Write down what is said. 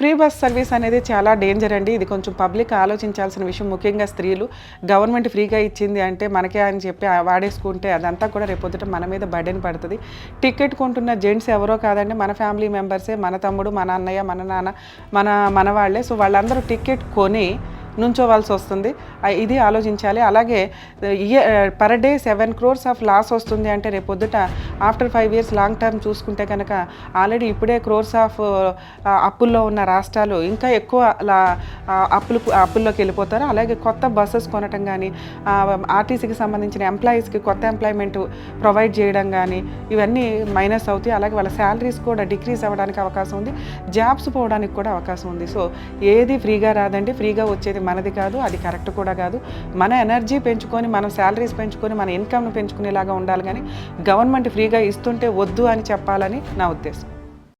Free bus service అనేది చాలా danger అండి. ఇది కొంచెం పబ్లిక్ ఆలోచించాల్సిన విషయం. ముఖ్యంగా స్త్రీలు. గవర్నమెంట్ ఫ్రీగా ఇచ్చింది అంటే మనకే అని చెప్పి వాడేసుకుంటే అదంతా కూడా రేపొద్దుట మన మీద బర్డెన్ పడుతుంది. టికెట్ కొంటున్న జెంట్స్ ఎవరో కాదండి, మన ఫ్యామిలీ మెంబర్సే. మన తమ్ముడు, మన అన్నయ్య, మన నాన్న, మన వాళ్ళే. సో వాళ్ళందరూ టికెట్ కొని నుంచోవాల్సి వస్తుంది. ఇది ఆలోచించాలి. అలాగే per day 7 crores of loss వస్తుంది అంటే రేపొద్దుట ఆఫ్టర్ 5 years లాంగ్ టర్మ్ చూసుకుంటే కనుక ఆల్రెడీ ఇప్పుడే క్రోర్స్ ఆఫ్ అప్పుల్లో ఉన్న రాష్ట్రాలు ఇంకా ఎక్కువ అప్పుల్లోకి వెళ్ళిపోతారు. అలాగే కొత్త బస్సెస్ కొనటం కానీ, ఆర్టీసీకి సంబంధించిన ఎంప్లాయీస్కి కొత్త ఎంప్లాయ్మెంట్ ప్రొవైడ్ చేయడం కానీ ఇవన్నీ మైనస్ అవుతాయి. అలాగే వాళ్ళ శాలరీస్ కూడా డిక్రీజ్ అవ్వడానికి అవకాశం ఉంది. జాబ్స్ పోవడానికి కూడా అవకాశం ఉంది. సో ఏది ఫ్రీగా రాదండి. ఫ్రీగా వచ్చేది మనది కాదు, అది కరెక్ట్ కూడా కాదు. మన ఎనర్జీ పెంచుకొని, మనం శాలరీస్ పెంచుకొని, మన ఇన్కమ్ను పెంచుకునేలాగా ఉండాలి. కానీ గవర్నమెంట్ ఫ్రీగా ఇస్తుంటే వద్దు అని చెప్పాలని నా ఉద్దేశం.